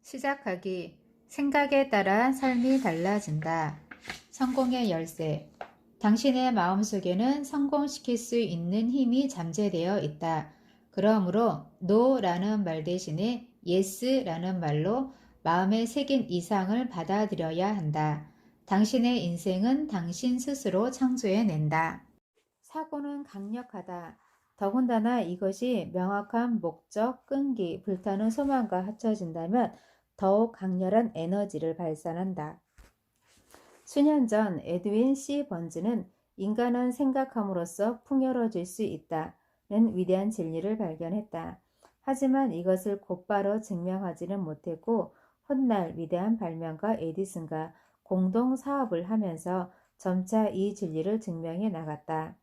시작하기. 생각에 따라 삶이 달라진다. 성공의 열쇠. 당신의 마음속에는 성공시킬 수 있는 힘이 잠재되어 있다. 그러므로 NO라는 말 대신에 YES라는 말로 마음에 새긴 이상을 받아들여야 한다. 당신의 인생은 당신 스스로 창조해낸다. 사고는 강력하다. 더군다나 이것이 명확한 목적, 끈기, 불타는 소망과 합쳐진다면 더욱 강렬한 에너지를 발산한다. 수년 전 에드윈 C. 번즈는 인간은 생각함으로써 풍요로워질 수 있다는 위대한 진리를 발견했다. 하지만 이것을 곧바로 증명하지는 못했고 훗날 위대한 발명가 에디슨과 공동 사업을 하면서 점차 이 진리를 증명해 나갔다.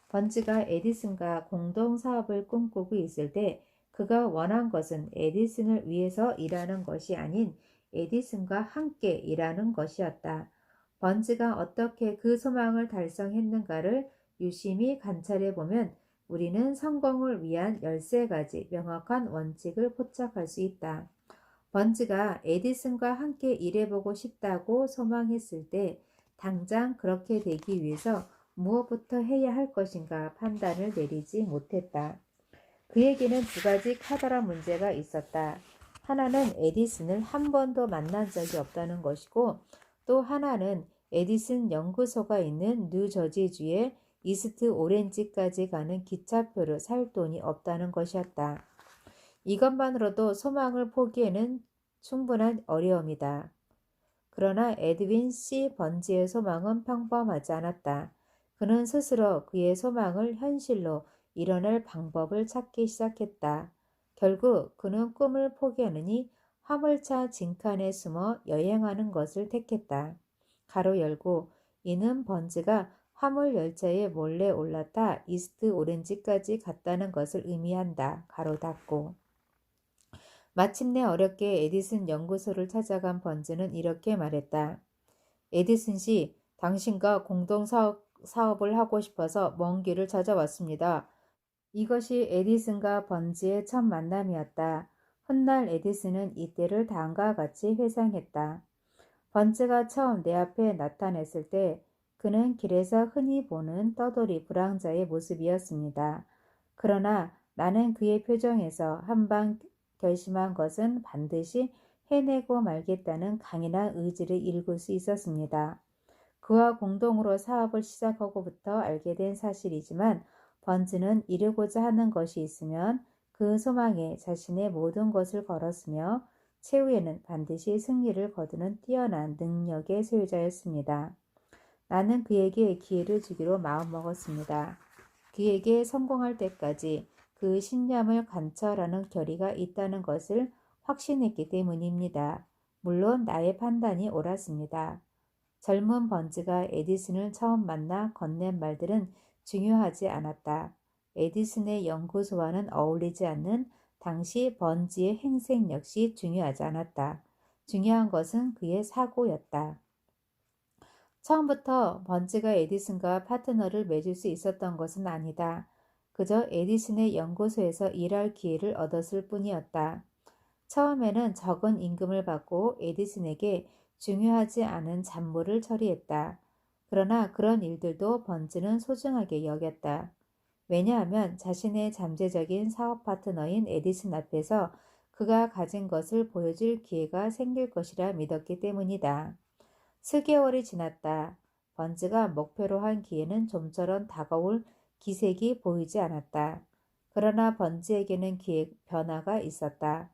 번즈가 에디슨과 공동 사업을 꿈꾸고 있을 때 그가 원한 것은 에디슨을 위해서 일하는 것이 아닌 에디슨과 함께 일하는 것이었다. 번즈가 어떻게 그 소망을 달성했는가를 유심히 관찰해 보면 우리는 성공을 위한 13가지 명확한 원칙을 포착할 수 있다. 번즈가 에디슨과 함께 일해보고 싶다고 소망했을 때 당장 그렇게 되기 위해서 무엇부터 해야 할 것인가 판단을 내리지 못했다. 그에게는 두 가지 커다란 문제가 있었다. 하나는 에디슨을 한 번도 만난 적이 없다는 것이고 또 하나는 에디슨 연구소가 있는 뉴저지주의 이스트 오렌지까지 가는 기차표를 살 돈이 없다는 것이었다. 이것만으로도 소망을 포기에는 충분한 어려움이다. 그러나 에드윈 C. 번지의 소망은 평범하지 않았다. 그는 스스로 그의 소망을 현실로 이뤄낼 방법을 찾기 시작했다. 결국 그는 꿈을 포기하느니 화물차 징칸에 숨어 여행하는 것을 택했다. 가로 열고 이는 번즈가 화물 열차에 몰래 올랐다 이스트 오렌지까지 갔다는 것을 의미한다. 가로 닫고 마침내 어렵게 에디슨 연구소를 찾아간 번즈는 이렇게 말했다. 에디슨 씨, 당신과 공동 사업을 하고 싶어서 먼 길을 찾아왔습니다. 이것이 에디슨과 번즈의 첫 만남이었다. 훗날 에디슨은 이때를 다음과 같이 회상했다. 번즈가 처음 내 앞에 나타났을 때 그는 길에서 흔히 보는 떠돌이 불황자의 모습이었습니다. 그러나 나는 그의 표정에서 한방 결심한 것은 반드시 해내고 말겠다는 강인한 의지를 읽을 수 있었습니다. 그와 공동으로 사업을 시작하고부터 알게 된 사실이지만 번즈는 이루고자 하는 것이 있으면 그 소망에 자신의 모든 것을 걸었으며 최후에는 반드시 승리를 거두는 뛰어난 능력의 소유자였습니다. 나는 그에게 기회를 주기로 마음먹었습니다. 그에게 성공할 때까지 그 신념을 관철하는 결의가 있다는 것을 확신했기 때문입니다. 물론 나의 판단이 옳았습니다. 젊은 번즈가 에디슨을 처음 만나 건넨 말들은 중요하지 않았다. 에디슨의 연구소와는 어울리지 않는 당시 번지의 행색 역시 중요하지 않았다. 중요한 것은 그의 사고였다. 처음부터 번즈가 에디슨과 파트너를 맺을 수 있었던 것은 아니다. 그저 에디슨의 연구소에서 일할 기회를 얻었을 뿐이었다. 처음에는 적은 임금을 받고 에디슨에게 중요하지 않은 잡무를 처리했다. 그러나 그런 일들도 번즈는 소중하게 여겼다. 왜냐하면 자신의 잠재적인 사업 파트너인 에디슨 앞에서 그가 가진 것을 보여줄 기회가 생길 것이라 믿었기 때문이다. 수개월이 지났다. 번즈가 목표로 한 기회는 좀처럼 다가올 기색이 보이지 않았다. 그러나 번즈에게는 변화가 있었다.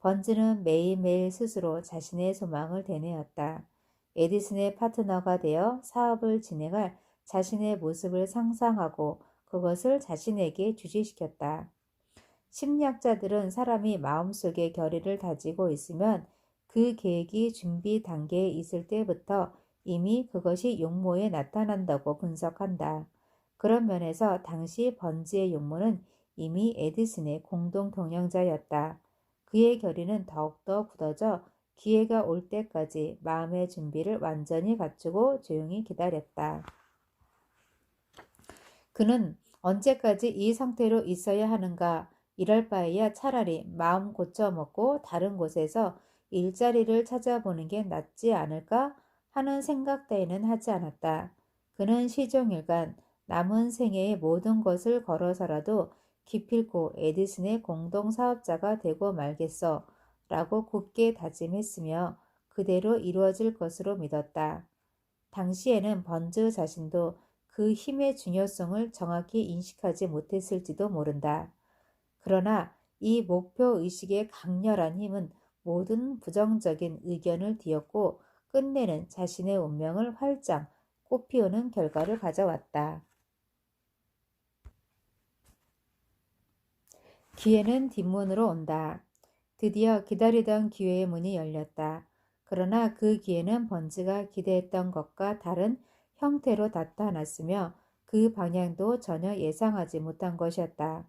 번즈는 매일매일 스스로 자신의 소망을 되뇌었다. 에디슨의 파트너가 되어 사업을 진행할 자신의 모습을 상상하고 그것을 자신에게 주지시켰다. 심리학자들은 사람이 마음속에 결의를 다지고 있으면 그 계획이 준비 단계에 있을 때부터 이미 그것이 용모에 나타난다고 분석한다. 그런 면에서 당시 번지의 용모는 이미 에디슨의 공동 동역자였다. 그의 결의는 더욱더 굳어져 기회가 올 때까지 마음의 준비를 완전히 갖추고 조용히 기다렸다. 그는 언제까지 이 상태로 있어야 하는가? 이럴 바에야 차라리 마음 고쳐먹고 다른 곳에서 일자리를 찾아보는 게 낫지 않을까 하는 생각 따위는 하지 않았다. 그는 시종일관 남은 생애의 모든 것을 걸어서라도 기필코 에디슨의 공동사업자가 되고 말겠어 라고 굳게 다짐했으며 그대로 이루어질 것으로 믿었다. 당시에는 번즈 자신도 그 힘의 중요성을 정확히 인식하지 못했을지도 모른다. 그러나 이 목표의식의 강렬한 힘은 모든 부정적인 의견을 뒤엎고 끝내는 자신의 운명을 활짝 꽃피우는 결과를 가져왔다. 기회는 뒷문으로 온다. 드디어 기다리던 기회의 문이 열렸다. 그러나 그 기회는 번즈가 기대했던 것과 다른 형태로 나타났으며 그 방향도 전혀 예상하지 못한 것이었다.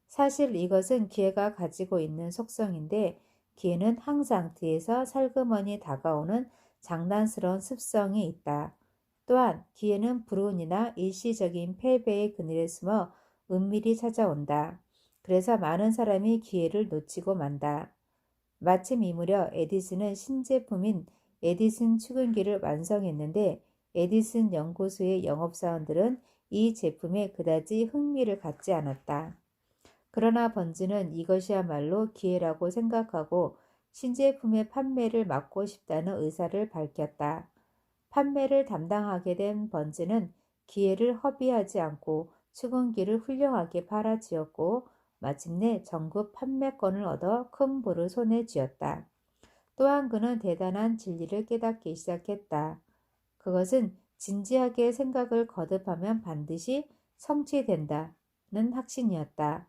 사실 이것은 기회가 가지고 있는 속성인데 기회는 항상 뒤에서 살그머니 다가오는 장난스러운 습성이 있다. 또한 기회는 불운이나 일시적인 패배의 그늘에 숨어 은밀히 찾아온다. 그래서 많은 사람이 기회를 놓치고 만다. 마침 이 무렵 에디슨은 신제품인 에디슨 축은기를 완성했는데 에디슨 연구소의 영업사원들은 이 제품에 그다지 흥미를 갖지 않았다. 그러나 번즈는 이것이야말로 기회라고 생각하고 신제품의 판매를 맡고 싶다는 의사를 밝혔다. 판매를 담당하게 된 번즈는 기회를 허비하지 않고 축은기를 훌륭하게 팔아치웠고 마침내 전국 판매권을 얻어 큰 부를 손에 쥐었다. 또한 그는 대단한 진리를 깨닫기 시작했다. 그것은 진지하게 생각을 거듭하면 반드시 성취된다는 확신이었다.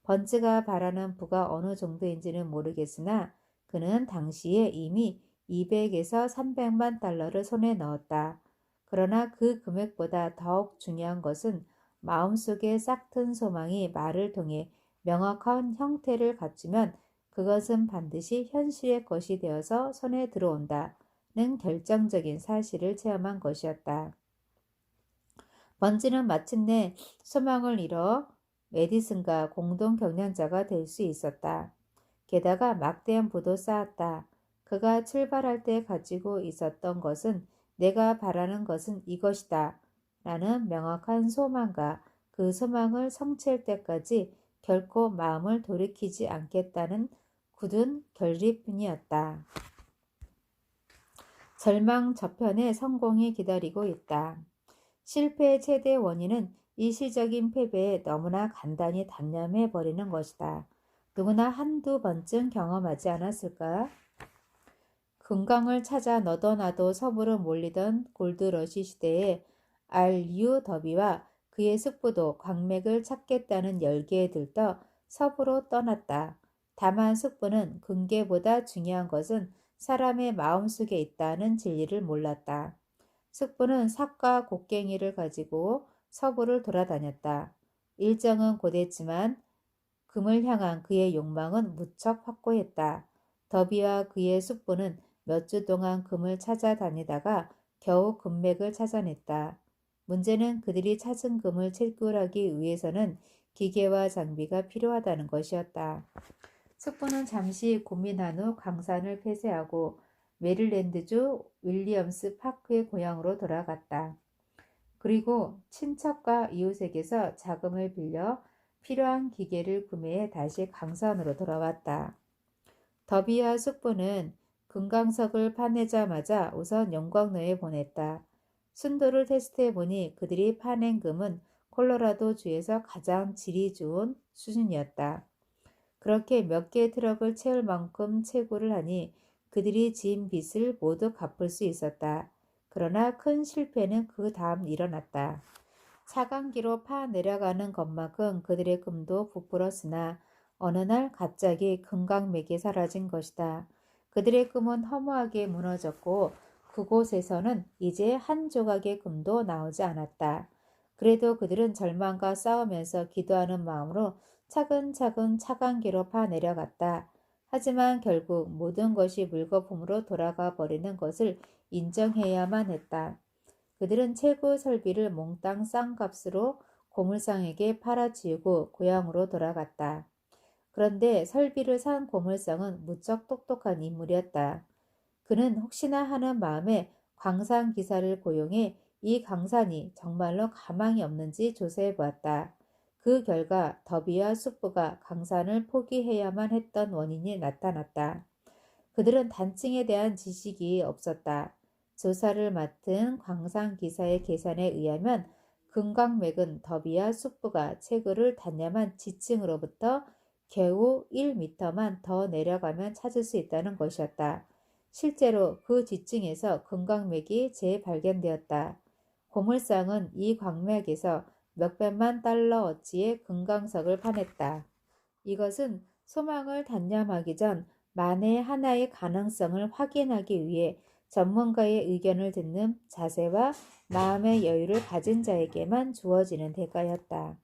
번즈가 바라는 부가 어느 정도인지는 모르겠으나 그는 당시에 이미 200에서 300만 달러를 손에 넣었다. 그러나 그 금액보다 더욱 중요한 것은 마음속에 싹튼 소망이 말을 통해 명확한 형태를 갖추면 그것은 반드시 현실의 것이 되어서 손에 들어온다는 결정적인 사실을 체험한 것이었다. 번지는 마침내 소망을 이뤄 에디슨과 공동 경영자가 될 수 있었다. 게다가 막대한 부도 쌓았다. 그가 출발할 때 가지고 있었던 것은 내가 바라는 것은 이것이다 라는 명확한 소망과 그 소망을 성취할 때까지 결코 마음을 돌이키지 않겠다는 굳은 결의뿐이었다. 절망 저편에 성공이 기다리고 있다. 실패의 최대 원인은 일시적인 패배에 너무나 간단히 단념해버리는 것이다. 누구나 한두 번쯤 경험하지 않았을까? 금강을 찾아 너도 나도 서부로 몰리던 골드러시 시대에 R.U. 더비와 그의 숙부도 광맥을 찾겠다는 열기에 들떠 서부로 떠났다. 다만 숙부는 근계보다 중요한 것은 사람의 마음속에 있다는 진리를 몰랐다. 숙부는 삭과 곡괭이를 가지고 서부를 돌아다녔다. 일정은 곧했지만 금을 향한 그의 욕망은 무척 확고했다. 더비와 그의 숙부는 몇 주 동안 금을 찾아다니다가 겨우 금맥을 찾아냈다. 문제는 그들이 찾은 금을 채굴하기 위해서는 기계와 장비가 필요하다는 것이었다. 숙부는 잠시 고민한 후 강산을 폐쇄하고 메릴랜드주 윌리엄스 파크의 고향으로 돌아갔다. 그리고 친척과 이웃에게서 자금을 빌려 필요한 기계를 구매해 다시 강산으로 돌아왔다. 더비와 숙부는 금강석을 파내자마자 우선 영광로에 보냈다. 순도를 테스트해보니 그들이 파낸 금은 콜로라도 주에서 가장 질이 좋은 수준이었다. 그렇게 몇 개의 트럭을 채울 만큼 채굴을 하니 그들이 지은 빚을 모두 갚을 수 있었다. 그러나 큰 실패는 그 다음 일어났다. 차강기로 파 내려가는 것만큼 그들의 금도 부풀었으나 어느 날 갑자기 금강맥이 사라진 것이다. 그들의 금은 허무하게 무너졌고 그곳에서는 이제 한 조각의 금도 나오지 않았다. 그래도 그들은 절망과 싸우면서 기도하는 마음으로 차근차근 차강기로 파 내려갔다. 하지만 결국 모든 것이 물거품으로 돌아가 버리는 것을 인정해야만 했다. 그들은 채굴 설비를 몽땅 싼 값으로 고물상에게 팔아치우고 고향으로 돌아갔다. 그런데 설비를 산 고물상은 무척 똑똑한 인물이었다. 그는 혹시나 하는 마음에 광산 기사를 고용해 이 강산이 정말로 가망이 없는지 조사해 보았다. 그 결과 더비와 숙부가 강산을 포기해야만 했던 원인이 나타났다. 그들은 단층에 대한 지식이 없었다. 조사를 맡은 광산 기사의 계산에 의하면 금강맥은 더비와 숙부가 채굴을 단념한 지층으로부터 겨우 1m만 더 내려가면 찾을 수 있다는 것이었다. 실제로 그 지층에서 금강맥이 재발견되었다. 고물상은 이 광맥에서 몇백만 달러 어치의 금강석을 파냈다. 이것은 소망을 단념하기 전 만에 하나의 가능성을 확인하기 위해 전문가의 의견을 듣는 자세와 마음의 여유를 가진 자에게만 주어지는 대가였다.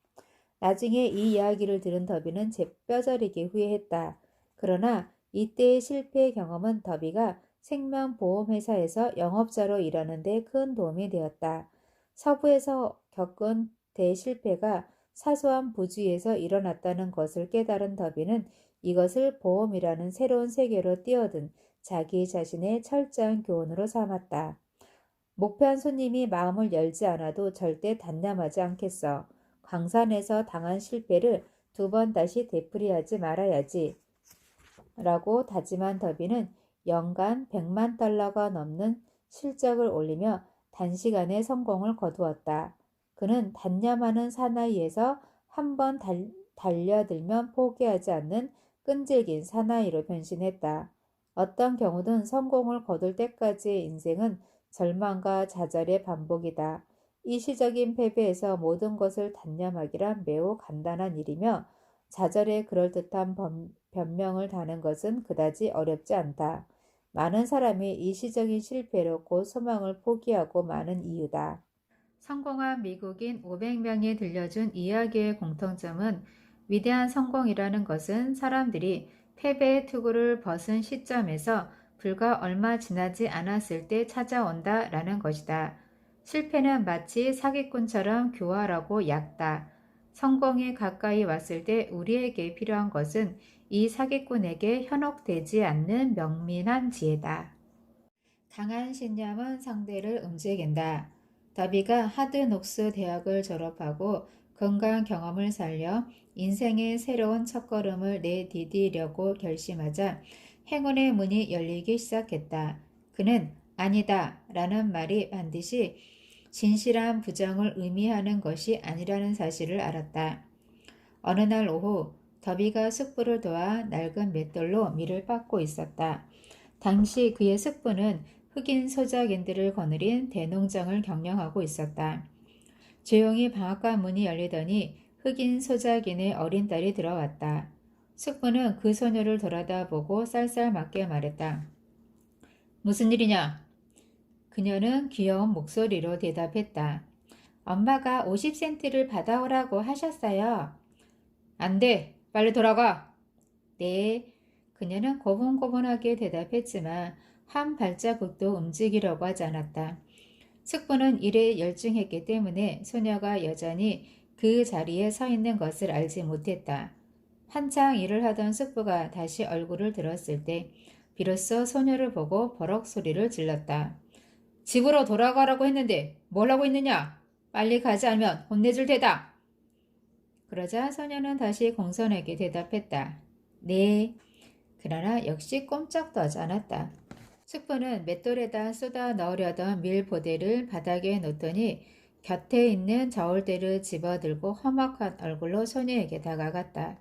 나중에 이 이야기를 들은 더비는 뼈저리게 후회했다. 그러나 이때의 실패 경험은 더비가 생명보험회사에서 영업자로 일하는 데 큰 도움이 되었다. 서부에서 겪은 대실패가 사소한 부주의에서 일어났다는 것을 깨달은 더비는 이것을 보험이라는 새로운 세계로 뛰어든 자기 자신의 철저한 교훈으로 삼았다. 목표한 손님이 마음을 열지 않아도 절대 단념하지 않겠어. 광산에서 당한 실패를 2번 다시 되풀이하지 말아야지. 라고 다짐한 더비는 연간 100만 달러가 넘는 실적을 올리며 단시간에 성공을 거두었다. 그는 단념하는 사나이에서 한번 달려들면 포기하지 않는 끈질긴 사나이로 변신했다. 어떤 경우든 성공을 거둘 때까지의 인생은 절망과 좌절의 반복이다. 일시적인 패배에서 모든 것을 단념하기란 매우 간단한 일이며 좌절에 그럴듯한 변명을 다는 것은 그다지 어렵지 않다. 많은 사람이 일시적인 실패로 곧 소망을 포기하고 마는 이유다. 성공한 미국인 500명이 들려준 이야기의 공통점은 위대한 성공이라는 것은 사람들이 패배의 투구를 벗은 시점에서 불과 얼마 지나지 않았을 때 찾아온다 라는 것이다. 실패는 마치 사기꾼처럼 교활하고 얕다. 성공에 가까이 왔을 때 우리에게 필요한 것은 이 사기꾼에게 현혹되지 않는 명민한 지혜다. 강한 신념은 상대를 움직인다. 더비가 하드녹스 대학을 졸업하고 건강한 경험을 살려 인생의 새로운 첫걸음을 내디디려고 결심하자 행운의 문이 열리기 시작했다. 그는 아니다 라는 말이 반드시 진실한 부정을 의미하는 것이 아니라는 사실을 알았다. 어느 날 오후 더비가 숙부를 도와 낡은 맷돌로 밀을 빻고 있었다. 당시 그의 숙부는 흑인 소작인들을 거느린 대농장을 경영하고 있었다. 조용히 방앗간 문이 열리더니 흑인 소작인의 어린 딸이 들어왔다. 숙부는 그 소녀를 돌아다보고 쌀쌀맞게 말했다. 무슨 일이냐? 그녀는 귀여운 목소리로 대답했다. 엄마가 50센트를 받아오라고 하셨어요. 안 돼. 빨리 돌아가. 네. 그녀는 고분고분하게 대답했지만 한 발자국도 움직이려고 하지 않았다. 숙부는 일에 열중했기 때문에 소녀가 여전히 그 자리에 서 있는 것을 알지 못했다. 한창 일을 하던 숙부가 다시 얼굴을 들었을 때 비로소 소녀를 보고 버럭 소리를 질렀다. 집으로 돌아가라고 했는데 뭘 하고 있느냐? 빨리 가지 않으면 혼내줄 테다. 그러자 소녀는 다시 공손하게 대답했다. 네. 그러나 역시 꼼짝도 하지 않았다. 숙부는 맷돌에다 쏟아 넣으려던 밀보대를 바닥에 놓더니 곁에 있는 저울대를 집어들고 험악한 얼굴로 소녀에게 다가갔다.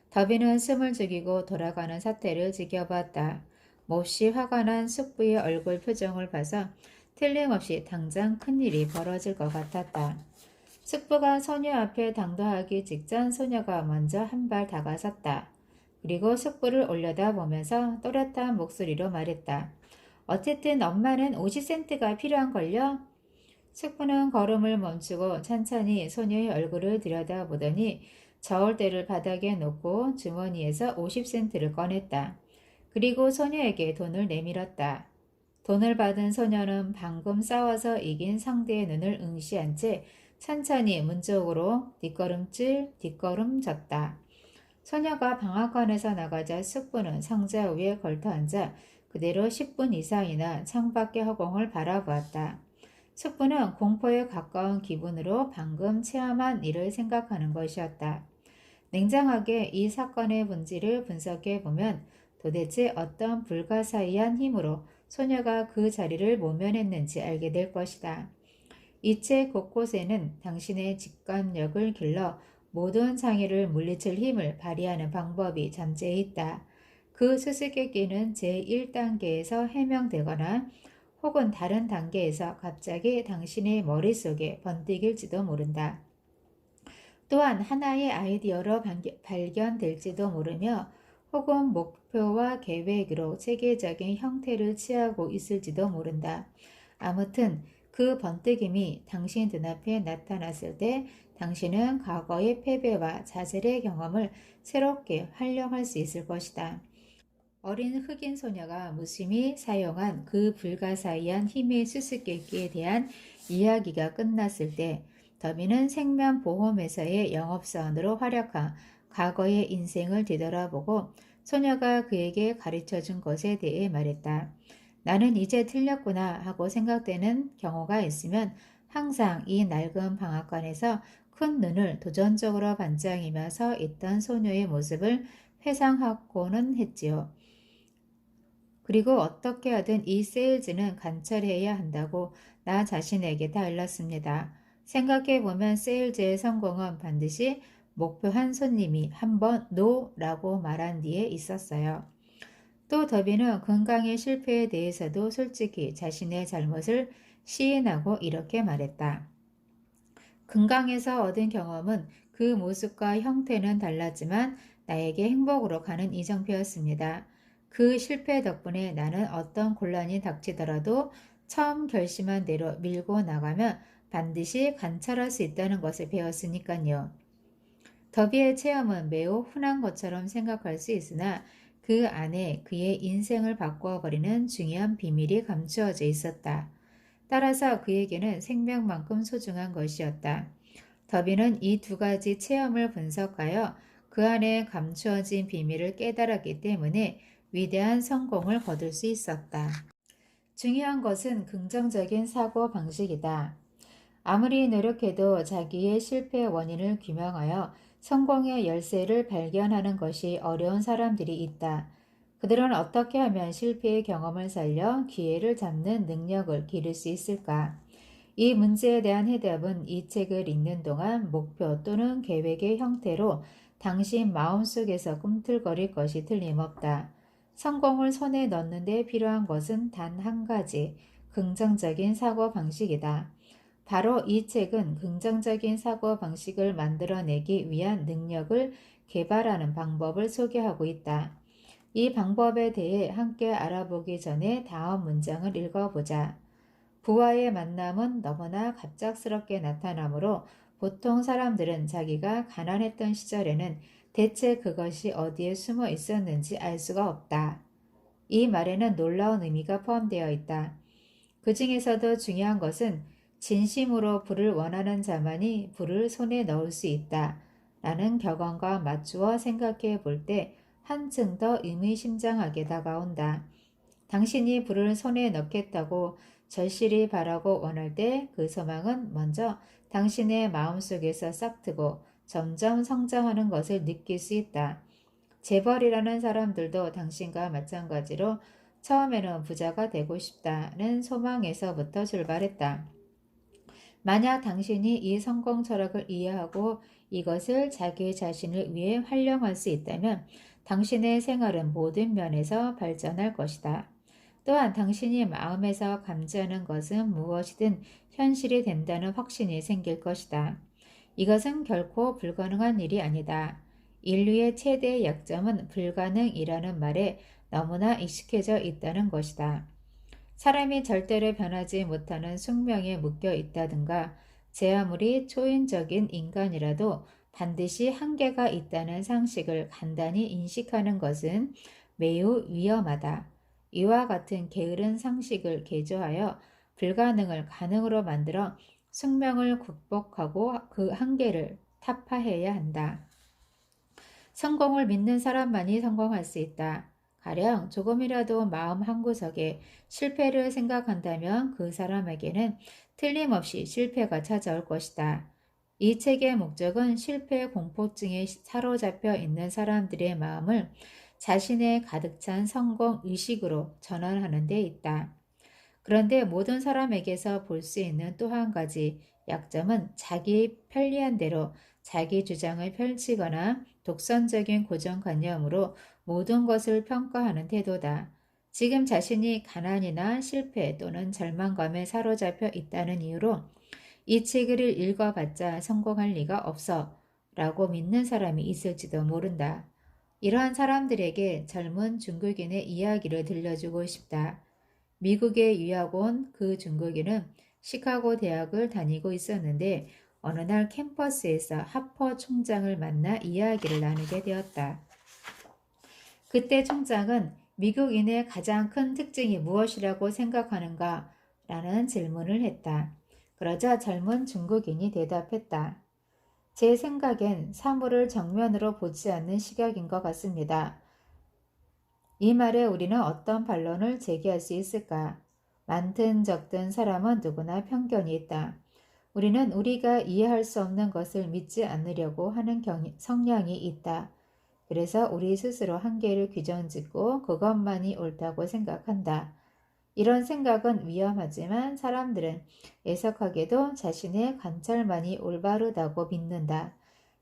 더비는 숨을 죽이고 돌아가는 사태를 지켜봤다. 몹시 화가 난 숙부의 얼굴 표정을 봐서 틀림없이 당장 큰일이 벌어질 것 같았다. 숙부가 소녀 앞에 당도하기 직전 소녀가 먼저 한 발 다가섰다. 그리고 숙부를 올려다보면서 또렷한 목소리로 말했다. 어쨌든 엄마는 50센트가 필요한걸요? 숙부는 걸음을 멈추고 천천히 소녀의 얼굴을 들여다보더니 저울대를 바닥에 놓고 주머니에서 50센트를 꺼냈다. 그리고 소녀에게 돈을 내밀었다. 돈을 받은 소녀는 방금 싸워서 이긴 상대의 눈을 응시한 채 천천히 문 쪽으로 뒷걸음질 뒷걸음졌다. 소녀가 방앗간에서 나가자 숙부는 상자 위에 걸터 앉아 그대로 10분 이상이나 창밖의 허공을 바라보았다. 숙부는 공포에 가까운 기분으로 방금 체험한 일을 생각하는 것이었다. 냉정하게 이 사건의 본질을 분석해 보면 도대체 어떤 불가사의한 힘으로 소녀가 그 자리를 모면했는지 알게 될 것이다. 이 책 곳곳에는 당신의 직관력을 길러 모든 장애를 물리칠 힘을 발휘하는 방법이 잠재해 있다. 그 수수께끼는 제1단계에서 해명되거나 혹은 다른 단계에서 갑자기 당신의 머릿속에 번뜩일지도 모른다. 또한 하나의 아이디어로 발견될지도 모르며 혹은 목표와 계획으로 체계적인 형태를 취하고 있을지도 모른다. 아무튼 그 번뜩임이 당신 눈앞에 나타났을 때 당신은 과거의 패배와 좌절의 경험을 새롭게 활용할 수 있을 것이다. 어린 흑인 소녀가 무심히 사용한 그 불가사의한 힘의 수수께끼에 대한 이야기가 끝났을 때 더비는 생명보험회사의 영업사원으로 활약한 과거의 인생을 뒤돌아보고 소녀가 그에게 가르쳐준 것에 대해 말했다. 나는 이제 틀렸구나 하고 생각되는 경우가 있으면 항상 이 낡은 방앗간에서 큰 눈을 도전적으로 반짝이며 서 있던 소녀의 모습을 회상하고는 했지요. 그리고 어떻게 하든 이 세일즈는 관철해야 한다고 나 자신에게 다 일렀습니다. 생각해보면 세일즈의 성공은 반드시 목표한 손님이 한번 노라고 말한 뒤에 있었어요. 또 더비는 건강의 실패에 대해서도 솔직히 자신의 잘못을 시인하고 이렇게 말했다. 건강에서 얻은 경험은 그 모습과 형태는 달랐지만 나에게 행복으로 가는 이정표였습니다. 그 실패 덕분에 나는 어떤 곤란이 닥치더라도 처음 결심한 대로 밀고 나가면 반드시 관찰할 수 있다는 것을 배웠으니까요. 더비의 체험은 매우 흔한 것처럼 생각할 수 있으나 그 안에 그의 인생을 바꿔버리는 중요한 비밀이 감추어져 있었다. 따라서 그에게는 생명만큼 소중한 것이었다. 더비는 이 두 가지 체험을 분석하여 그 안에 감추어진 비밀을 깨달았기 때문에 위대한 성공을 거둘 수 있었다. 중요한 것은 긍정적인 사고 방식이다. 아무리 노력해도 자기의 실패 원인을 규명하여 성공의 열쇠를 발견하는 것이 어려운 사람들이 있다. 그들은 어떻게 하면 실패의 경험을 살려 기회를 잡는 능력을 기를 수 있을까? 이 문제에 대한 해답은 이 책을 읽는 동안 목표 또는 계획의 형태로 당신 마음속에서 꿈틀거릴 것이 틀림없다. 성공을 손에 넣는 데 필요한 것은 단 한 가지, 긍정적인 사고 방식이다. 바로 이 책은 긍정적인 사고 방식을 만들어내기 위한 능력을 개발하는 방법을 소개하고 있다. 이 방법에 대해 함께 알아보기 전에 다음 문장을 읽어보자. 부와의 만남은 너무나 갑작스럽게 나타나므로 보통 사람들은 자기가 가난했던 시절에는 대체 그것이 어디에 숨어 있었는지 알 수가 없다. 이 말에는 놀라운 의미가 포함되어 있다. 그 중에서도 중요한 것은 진심으로 불을 원하는 자만이 불을 손에 넣을 수 있다. 라는 격언과 맞추어 생각해 볼 때 한층 더 의미심장하게 다가온다. 당신이 불을 손에 넣겠다고 절실히 바라고 원할 때 그 소망은 먼저 당신의 마음속에서 싹트고 점점 성장하는 것을 느낄 수 있다. 재벌이라는 사람들도 당신과 마찬가지로 처음에는 부자가 되고 싶다는 소망에서부터 출발했다. 만약 당신이 이 성공 철학을 이해하고 이것을 자기 자신을 위해 활용할 수 있다면 당신의 생활은 모든 면에서 발전할 것이다. 또한 당신이 마음에서 감지하는 것은 무엇이든 현실이 된다는 확신이 생길 것이다. 이것은 결코 불가능한 일이 아니다. 인류의 최대의 약점은 불가능이라는 말에 너무나 익숙해져 있다는 것이다. 사람이 절대로 변하지 못하는 숙명에 묶여 있다든가 제 아무리 초인적인 인간이라도 반드시 한계가 있다는 상식을 간단히 인식하는 것은 매우 위험하다. 이와 같은 게으른 상식을 개조하여 불가능을 가능으로 만들어 숙명을 극복하고 그 한계를 타파해야 한다. 성공을 믿는 사람만이 성공할 수 있다. 가령 조금이라도 마음 한구석에 실패를 생각한다면 그 사람에게는 틀림없이 실패가 찾아올 것이다. 이 책의 목적은 실패 공포증에 사로잡혀 있는 사람들의 마음을 자신의 가득 찬 성공 의식으로 전환하는 데 있다. 그런데 모든 사람에게서 볼 수 있는 또 한 가지 약점은 자기 편리한 대로 자기 주장을 펼치거나 독선적인 고정관념으로 모든 것을 평가하는 태도다. 지금 자신이 가난이나 실패 또는 절망감에 사로잡혀 있다는 이유로 이 책을 읽어봤자 성공할 리가 없어 라고 믿는 사람이 있을지도 모른다. 이러한 사람들에게 젊은 중국인의 이야기를 들려주고 싶다. 미국에 유학 온 그 중국인은 시카고 대학을 다니고 있었는데 어느 날 캠퍼스에서 하퍼 총장을 만나 이야기를 나누게 되었다. 그때 총장은 미국인의 가장 큰 특징이 무엇이라고 생각하는가? 라는 질문을 했다. 그러자 젊은 중국인이 대답했다. 제 생각엔 사물을 정면으로 보지 않는 시각인 것 같습니다. 이 말에 우리는 어떤 반론을 제기할 수 있을까? 많든 적든 사람은 누구나 편견이 있다. 우리는 우리가 이해할 수 없는 것을 믿지 않으려고 하는 성향이 있다. 그래서 우리 스스로 한계를 규정짓고 그것만이 옳다고 생각한다. 이런 생각은 위험하지만 사람들은 애석하게도 자신의 관찰만이 올바르다고 믿는다.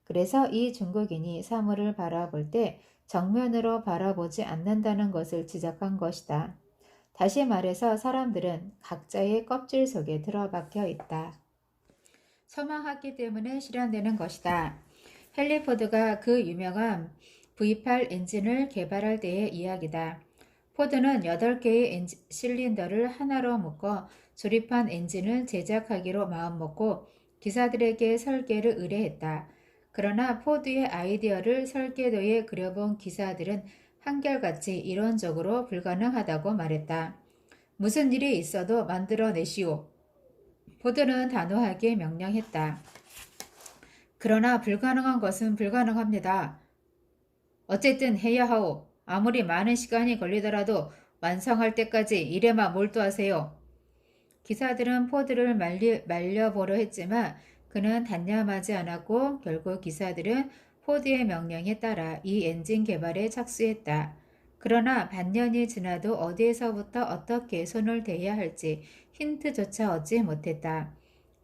그래서 이 중국인이 사물을 바라볼 때 정면으로 바라보지 않는다는 것을 지적한 것이다. 다시 말해서 사람들은 각자의 껍질 속에 들어박혀 있다. 소망하기 때문에 실현되는 것이다. 헨리 포드가 그 유명한 V8 엔진을 개발할 때의 이야기다. 포드는 8개의 실린더를 하나로 묶어 조립한 엔진을 제작하기로 마음먹고 기사들에게 설계를 의뢰했다. 그러나 포드의 아이디어를 설계도에 그려본 기사들은 한결같이 이론적으로 불가능하다고 말했다. 무슨 일이 있어도 만들어내시오. 포드는 단호하게 명령했다. 그러나 불가능한 것은 불가능합니다. 어쨌든 해야 하오. 아무리 많은 시간이 걸리더라도 완성할 때까지 일에만 몰두하세요. 기사들은 포드를 말려보려 했지만 그는 단념하지 않았고 결국 기사들은 포드의 명령에 따라 이 엔진 개발에 착수했다. 그러나 반년이 지나도 어디에서부터 어떻게 손을 대야 할지 힌트조차 얻지 못했다.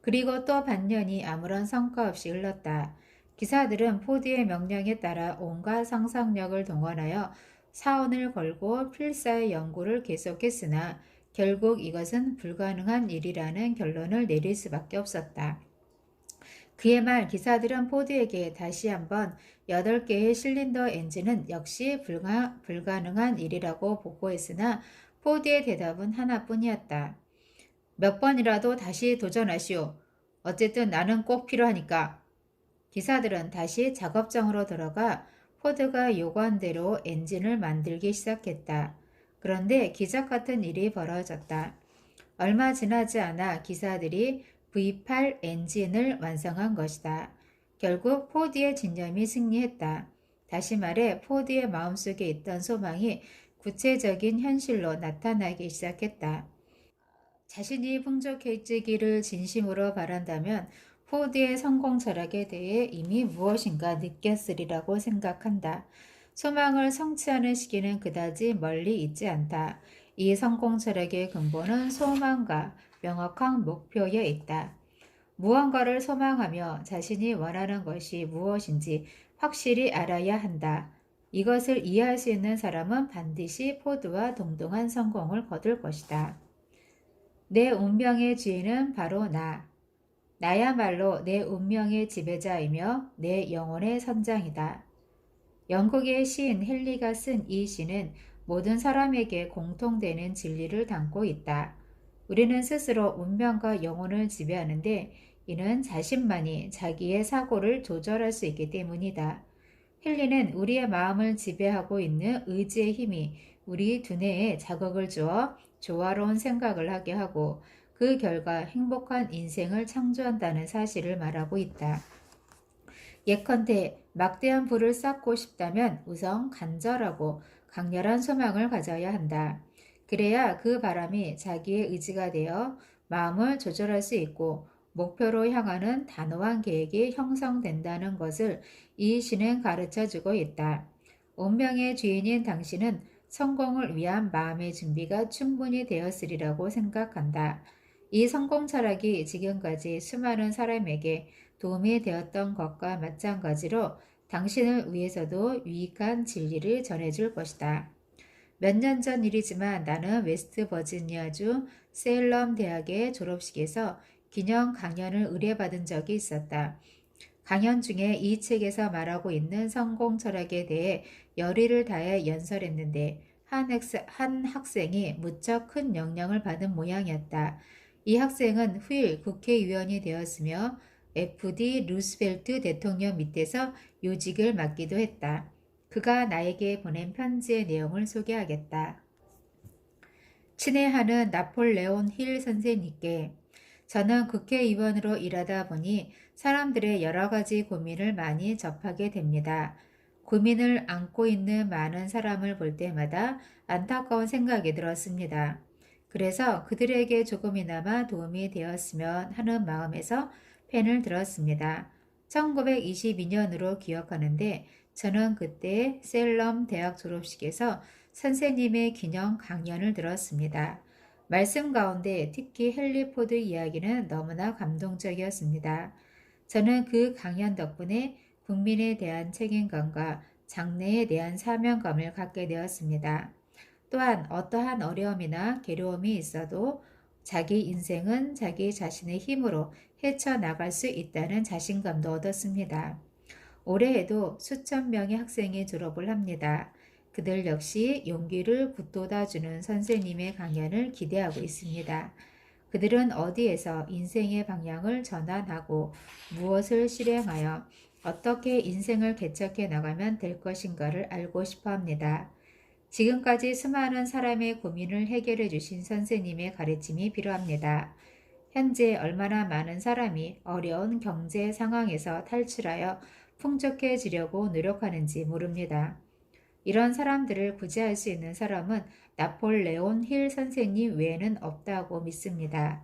그리고 또 반년이 아무런 성과 없이 흘렀다. 기사들은 포드의 명령에 따라 온갖 상상력을 동원하여 사원을 걸고 필사의 연구를 계속했으나 결국 이것은 불가능한 일이라는 결론을 내릴 수밖에 없었다. 그의 말 기사들은 포드에게 다시 한번 8개의 실린더 엔진은 역시 불가능한 일이라고 보고했으나 포드의 대답은 하나뿐이었다. 몇 번이라도 다시 도전하시오. 어쨌든 나는 꼭 필요하니까. 기사들은 다시 작업장으로 들어가 포드가 요구한 대로 엔진을 만들기 시작했다. 그런데 기적 같은 일이 벌어졌다. 얼마 지나지 않아 기사들이 V8 엔진을 완성한 것이다. 결국 포드의 진념이 승리했다. 다시 말해 포드의 마음속에 있던 소망이 구체적인 현실로 나타나기 시작했다. 자신이 풍족해지기를 진심으로 바란다면 포드의 성공 철학에 대해 이미 무엇인가 느꼈으리라고 생각한다. 소망을 성취하는 시기는 그다지 멀리 있지 않다. 이 성공 철학의 근본은 소망과 명확한 목표에 있다. 무언가를 소망하며 자신이 원하는 것이 무엇인지 확실히 알아야 한다. 이것을 이해할 수 있는 사람은 반드시 포드와 동등한 성공을 거둘 것이다. 내 운명의 주인은 바로 나. 나야말로 내 운명의 지배자이며 내 영혼의 선장이다. 영국의 시인 헨리가 쓴 이 시는 모든 사람에게 공통되는 진리를 담고 있다. 우리는 스스로 운명과 영혼을 지배하는데 이는 자신만이 자기의 사고를 조절할 수 있기 때문이다. 헨리는 우리의 마음을 지배하고 있는 의지의 힘이 우리 두뇌에 자극을 주어 조화로운 생각을 하게 하고 그 결과 행복한 인생을 창조한다는 사실을 말하고 있다. 예컨대 막대한 불을 쌓고 싶다면 우선 간절하고 강렬한 소망을 가져야 한다. 그래야 그 바람이 자기의 의지가 되어 마음을 조절할 수 있고 목표로 향하는 단호한 계획이 형성된다는 것을 이 시는 가르쳐 주고 있다. 운명의 주인인 당신은 성공을 위한 마음의 준비가 충분히 되었으리라고 생각한다. 이 성공 철학이 지금까지 수많은 사람에게 도움이 되었던 것과 마찬가지로 당신을 위해서도 유익한 진리를 전해줄 것이다. 몇 년 전 일이지만 나는 웨스트 버지니아주 세일럼 대학의 졸업식에서 기념 강연을 의뢰받은 적이 있었다. 강연 중에 이 책에서 말하고 있는 성공 철학에 대해 열의를 다해 연설했는데 한 학생이 무척 큰 영향을 받은 모양이었다. 이 학생은 후일 국회의원이 되었으며 FD 루스벨트 대통령 밑에서 요직을 맡기도 했다. 그가 나에게 보낸 편지의 내용을 소개하겠다. 친애하는 나폴레온 힐 선생님께 저는 국회의원으로 일하다 보니 사람들의 여러 가지 고민을 많이 접하게 됩니다. 고민을 안고 있는 많은 사람을 볼 때마다 안타까운 생각이 들었습니다. 그래서 그들에게 조금이나마 도움이 되었으면 하는 마음에서 펜을 들었습니다. 1922년으로 기억하는데 저는 그때 셀럼 대학 졸업식에서 선생님의 기념 강연을 들었습니다. 말씀 가운데 특히 헨리 포드 이야기는 너무나 감동적이었습니다. 저는 그 강연 덕분에 국민에 대한 책임감과 장래에 대한 사명감을 갖게 되었습니다. 또한 어떠한 어려움이나 괴로움이 있어도 자기 인생은 자기 자신의 힘으로 헤쳐나갈 수 있다는 자신감도 얻었습니다. 올해에도 수천 명의 학생이 졸업을 합니다. 그들 역시 용기를 북돋아주는 선생님의 강연을 기대하고 있습니다. 그들은 어디에서 인생의 방향을 전환하고 무엇을 실행하여 어떻게 인생을 개척해 나가면 될 것인가를 알고 싶어 합니다. 지금까지 수많은 사람의 고민을 해결해 주신 선생님의 가르침이 필요합니다. 현재 얼마나 많은 사람이 어려운 경제 상황에서 탈출하여 풍족해지려고 노력하는지 모릅니다. 이런 사람들을 구제할 수 있는 사람은 나폴레온 힐 선생님 외에는 없다고 믿습니다.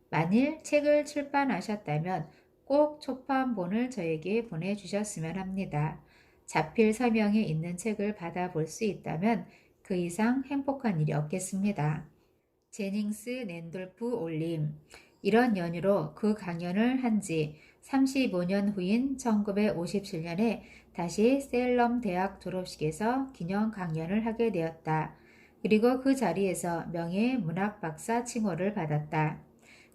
만일 책을 출판하셨다면 꼭 초판본을 저에게 보내주셨으면 합니다. 자필 서명이 있는 책을 받아볼 수 있다면 그 이상 행복한 일이 없겠습니다. 제닝스 랜돌프 올림. 이런 연유로 그 강연을 한 지 35년 후인 1957년에 다시 셀럼 대학 졸업식에서 기념 강연을 하게 되었다. 그리고 그 자리에서 명예 문학 박사 칭호를 받았다.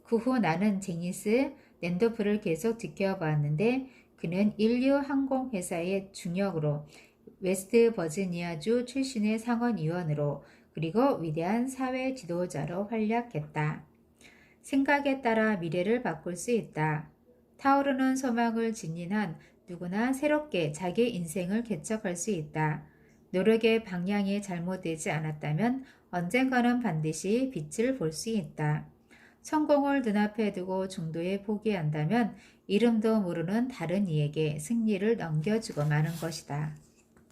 그 후 나는 제니스 랜도프를 계속 지켜보았는데 그는 인류 항공회사의 중역으로 웨스트 버지니아주 출신의 상원의원으로 그리고 위대한 사회 지도자로 활약했다. 생각에 따라 미래를 바꿀 수 있다. 타오르는 소망을 지닌 한 누구나 새롭게 자기 인생을 개척할 수 있다. 노력의 방향이 잘못되지 않았다면 언젠가는 반드시 빛을 볼 수 있다. 성공을 눈앞에 두고 중도에 포기한다면 이름도 모르는 다른 이에게 승리를 넘겨주고 마는 것이다.